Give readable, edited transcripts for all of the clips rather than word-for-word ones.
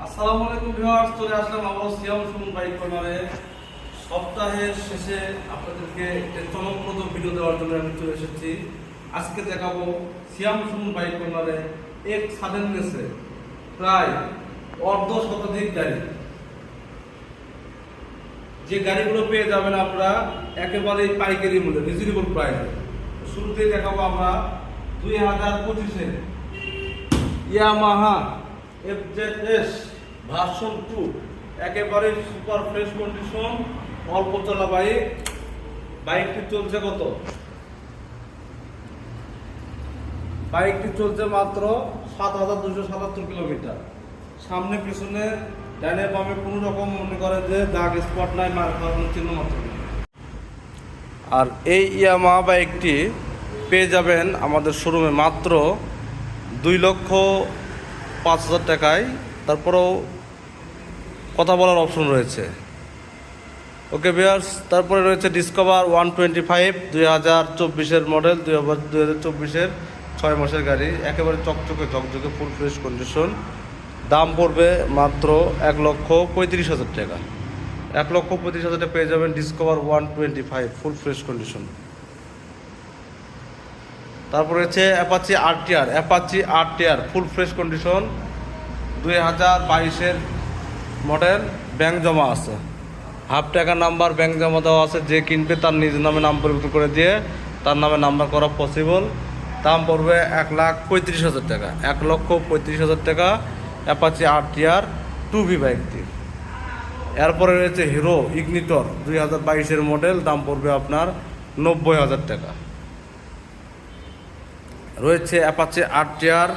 আসসালামু আলাইকুম ভিউয়ার্স, চলে আসলাম আবার সিয়াম সুমন বাইক কর্নারে। সপ্তাহের শেষে আপনাদেরকে একটা চমকপ্রদ ভিডিও দেওয়ার জন্য আমি চলে এসেছি। আজকে দেখাবো সিয়াম সুমন বাইক কর্নারে এক সাডেননেসে প্রায় অর্ধ শতাধিক গাড়ি, যে গাড়িগুলো পেয়ে যাবেন আপনারা একেবারেই পাইকারি মূল্যে, রিজনেবল প্রাইসে। শুরুতেই দেখাবো আমরা 2025-এর ইয়ামাহা FZS ভার্সন 2, একেবারে সুপার ফ্রেশ কন্ডিশন, অল্প চলা বাইক। বাইকটি চলছে কত? বাইকটি চলছে মাত্র 7277 কিলোমিটার। সামনে পিছনে ডানে বামে কোনো রকম মনে করে যে দাগ স্পট নাই, মার খাওয়ার চিহ্ন মাত্র। আর এই ইয়ামাহা বাইকটি পেয়ে যাবেন আমাদের শোরুমে মাত্র 2,05,000 টাকায়। তারপরেও কথা বলার অপশন রয়েছে। ওকে ভিউয়ার্স, তারপরে রয়েছে ডিসকভার 125 2024-এর মডেল, 2024-এর 6 মাসের গাড়ি, একেবারে চকচকে ফুল ফ্রেশ কন্ডিশন। দাম পড়বে মাত্র 1,35,000 টাকা। 1,35,000 টাকা পেয়ে যাবেন ডিসকভার 125 ফুল ফ্রেশ কন্ডিশন। তারপর রয়েছে Apache RTR full fresh condition, 2022-এর মডেল, ব্যাংক জমা আছে, হাফ টাকা নাম্বার ব্যাংক জমা দেওয়া আছে। যে কিনবে তার নিজ নামে নাম পরিবর্তন করে দিয়ে তার নামে নাম্বার করা পসিবল। দাম পড়বে 1,35,000 টাকা। 1,35,000 টাকা অ্যাপাচি আরটিআর 2V বাইকটি। এরপরে রয়েছে হিরো ইগনিটর 2022-এর মডেল, দাম পড়বে আপনার 90,000 টাকা। রয়েছে অ্যাপাচি আরটিআর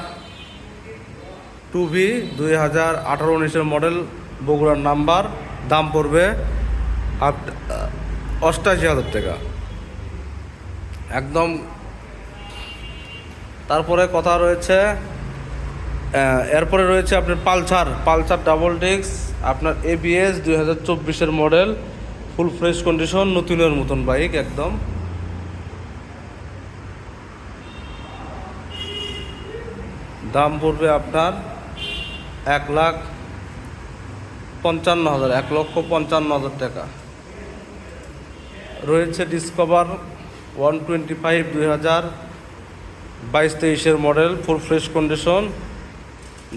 2V 2018-19-এর মডেল, বগুড়ার নাম্বার, দাম পড়বে 88,000 টাকা একদম। তারপরে কথা রয়েছে, এরপরে রয়েছে আপনার পালসার ডাবল ডিস্ক, আপনার ABS 2024-এর মডেল, ফুল ফ্রেশ কন্ডিশন, নতুনের মতন বাইক একদম। দাম পড়বে আপনার 1,55,000 টাকা। রয়েছে ডিসকভার 125 2022-23-এর মডেল, ফুল ফ্রেশ কন্ডিশন,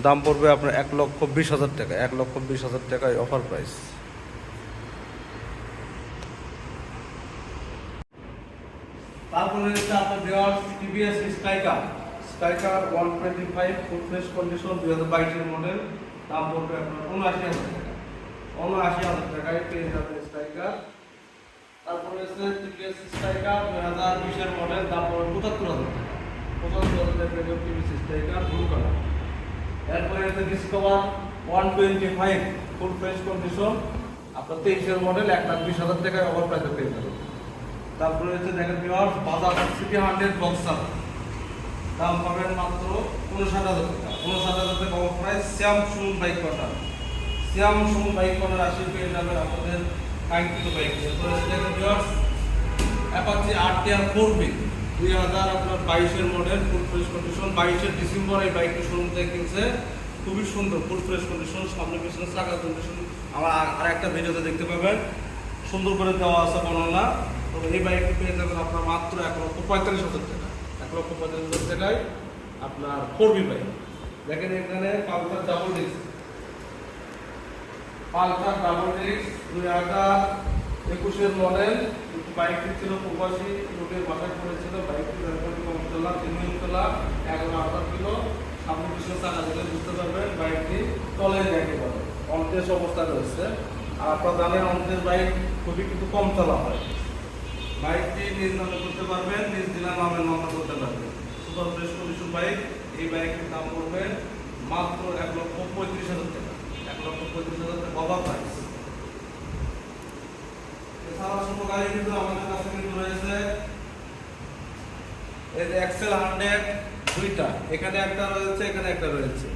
দাম পড়বে আপনার 1,20,000 টাকা। 1,20,000 টাকায় অফার প্রাইস। তারপরে রয়েছে আপনার TVS Striker 125 full fresh condition, 2022-এর মডেল, দাম পড়বে আপনার 79,000 টাকা। 79,000 টাকায় পেয়ে যাবেন স্ট্রাইকার। তারপরে রয়েছে TVS স্ট্রাইকার 2020-এর মডেল, দাম পড়বে 75,000 টাকা। 75,000 টাকা পেয়ে যাবেন TVS স্ট্রাইকার ব্লু কালার। এরপরে রয়েছে ডিসকভার 125 ফুল ফ্রেশ কন্ডিশন, আপনার 23-এর মডেল, 1,20,000 টাকায় অফার প্রাইসে পেয়ে যাবেন। তারপরে রয়েছে দেখেন ভিউয়ার্স বাজাজ সিটি 100 বক্সার, দাম পাবেন মাত্র 59,000 টাকা। 59,000 টাকা offer price. Siam Sumon bike corner আসি পেয়ে যাবেন আপনাদের কাঙ্ক্ষিত বাইক। এরপরে দেখেন ভিউয়ার্স অ্যাপাচি আরটিআর 4V 2022-এর মডেল, ফুল ফ্রেশ কন্ডিশন, 22-এর ডিসেম্বর এই বাইকটি শোরুম থেকে কিনছে। খুবই সুন্দর ফুল ফ্রেশ কন্ডিশন, সামনে পিছনে চাকা কন্ডিশন আমার আর একটা ভিডিওতে দেখতে পাবেন, সুন্দর করে দেওয়া আছে বর্ণনা। তো এই বাইকটি পেয়ে যাবেন আপনার মাত্র 1,45,000 টাকা। 1,45,000 টাকায় আপনার 4V বাইক। দেখেন এখানে পালসার ডাবল ডিস্ক 2021-এর মডেল, বাইকটি ছিল প্রবাসী লোকের বাসায় পড়েছিল। বাইকটি কম তোলা 11,000 কিলো, সামনে পিছনে চাকা দিলে বুঝতে পারবেন বাইকটি তলে দেখতে পাবেন অনটেস্ট অবস্থায় রয়েছে। আর আপনারা জানেন অনটেস্ট বাইক খুবই কিন্তু কম চলা হয়। বাইকটি নিজ নামে করতে পারবেন, নিজ ডিলার নামে নাম্বার করতে পারবেন। Super fresh condition bike. এই বাইকের দাম পড়বে মাত্র 1,35,000 টাকা। 1,35,000 টাকা অফার প্রাইস। এছাড়া ছোট গাড়ি কিন্তু আমাদের কাছে কিন্তু রয়েছে এই যে এক্সেল 100 দুইটা, এখানে একটা রয়েছে, এখানে একটা রয়েছে।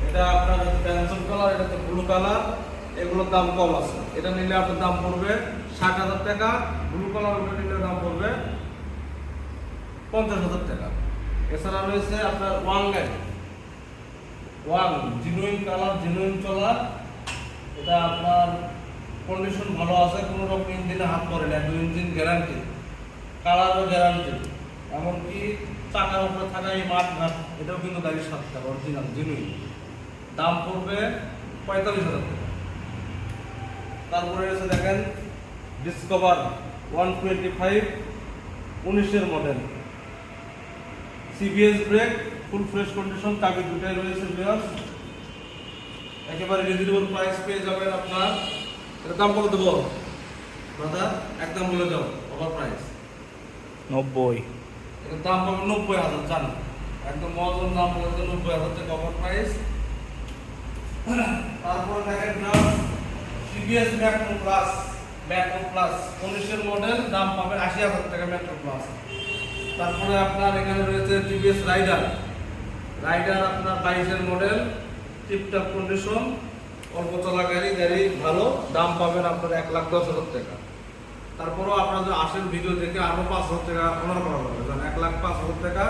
এটা আপনার পেন্সিল কালার, এটা তো ব্লু কালার, এগুলোর দাম কম আছে। এটা নিলে আপনার দাম পড়বে 60,000 টাকা। ব্লু কালার ওটা নিলে দাম পড়বে 50,000 টাকা। এছাড়া রয়েছে আপনার ওয়ান জেনুইন কালার, জেনুইন চলা। এটা আপনার কন্ডিশন ভালো আছে, কোনো রকম ইঞ্জিনে হাত পড়ে না, 2 ইঞ্জিন গ্যারান্টি, কালারও গ্যারান্টি। এমনকি চাকার উপরে থাকা এই মাঠ ঘাট এটাও কিন্তু গাড়ির সাথে অরিজিনাল জেনুইন। দাম পড়বে 45,000 টাকা। তারপরে এসে দেখেন ডিসকভার 125 19-এর model, CBS brake, full fresh condition, চাবি দুটাই রয়েছে ভিউয়ার্স। একেবারে রিজনেবল প্রাইস পেয়ে যাবেন আপনার। এর দাম কত দেবো দাদা? একদম বলে দাও, ওভার প্রাইস 90। এর দাম পাবেন 90,000। জান একদম মজুর দাম বলে দেন 90,000 টাকা ওভার প্রাইস। তারপরে দেখেন CBS Metro plus, Metro plus 19-এর মডেল, দাম পাবেন 80,000 টাকা ম্যাট্রো প্লাস। তারপরে আপনার এখানে রয়েছে টিভিএস রাইডার, রাইডার আপনার 22-এর মডেল, টিপটপ কন্ডিশন, অল্প চলা গাড়ি, গাড়ি ভালো, দাম পাবেন আপনার 1,10,000 টাকা। তারপরেও আপনারা যদি আসেন ভিডিও দেখে আরও 5,000 টাকা অনার করা হবে, 1,05,000 টাকা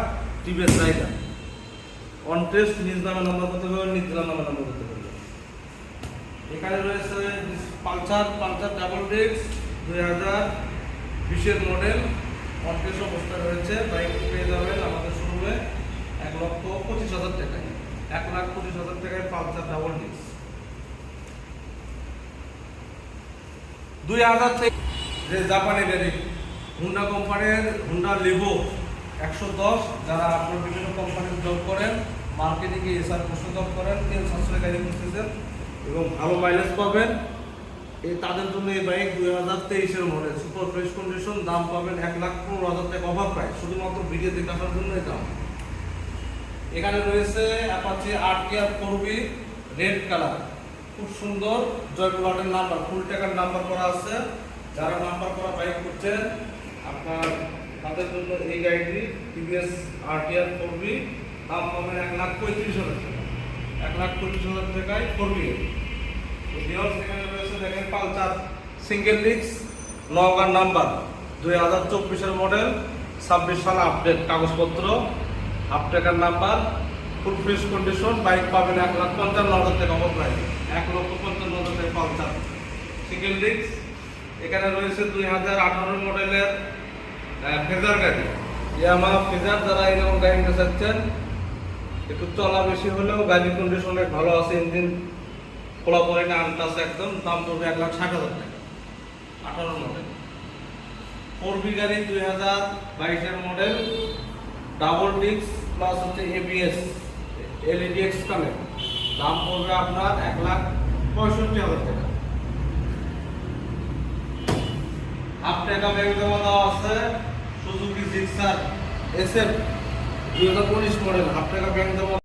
টিভিএস রাইডার। অন টেস্ট নিজ নামে নাম্বার করতে পারবেন, নিজ নামে নাম্বার করতে পারবেন। এখানে রয়েছে পালসার, পালসার ডাবল ডিস্ক 2020-এর মডেল, অন টেস্ট অবস্থায় রয়েছে। বাইক পেয়ে যাবেন আমাদের শোরুমে 1,25,000 টাকায়, 1,25,000 টাকায় পালসার ডাবল ডিস্ক। 2000 থেকে যে জাপানি গাড়ি হুন্ডা কোম্পানির হুন্ডা লিভো 110, যারা আপনার বিভিন্ন কোম্পানির জব করেন, মার্কেটিংয়ে এসআর পোস্টে জব করেন, তেল সাশ্রয় গাড়ি খুঁজতেছেন এবং ভালো মাইলেজ পাবেন, এই তাদের জন্য এই বাইক 2023-এর মডেল, সুপার ফ্রেশ কন্ডিশন, দাম পাবেন 1,15,000 টাকা ওভার প্রাইস, শুধুমাত্র ভিডিও দেখে আসার জন্যই দাম। এখানে রয়েছে Apache RTR 4B red colour, খুব সুন্দর, জয়পুরহাটের নাম্বার, ফুল টাকার নাম্বার করা আছে। যারা নাম্বার করা বাইক করছেন আপনার তাদের জন্য এই গাড়িটি টিভিএস আরটিআর 4B, দাম পাবেন 1,35,000 টাকা, 1,35,000 টাকায় 4B। এখানে রয়েছে দেখেন Pulsar single disc, Naogaon number, 2024-এর মডেল, 26 সাল আপডেট, কাগজপত্র হাফ টাকার number, full fresh condition, bike পাবেন 1,55,000 টাকা ওভার প্রাইস, 1,55,000 টাকা পালসার সিঙ্গেল ডিস্ক। এখানে রয়েছে 2018 মডেলের ফেজার গাড়ি, ইয়ামাহা ফেজার, যারা এরকম গাড়ি নিতে চাচ্ছেন, একটু চলা বেশি হলেও গাড়ির কন্ডিশন অনেক ভালো আছে, ইঞ্জিন খোলা পড়ে না, আনটাস একদম, দাম পড়বে 1,60,000 টাকা, 18 মডেল। 4B গাড়ি 2022-এর মডেল, ডাবল ডিস্ক প্লাস হচ্ছে এবিএস, এলইডি এক্স কানেক্ট, দাম পড়বে আপনার 1,65,000 টাকা। হাফ টাকা ব্যাংক জমা দেওয়া আছে, Suzuki Gixxer SF 2019 model, half টাকা ব্যাংক জমা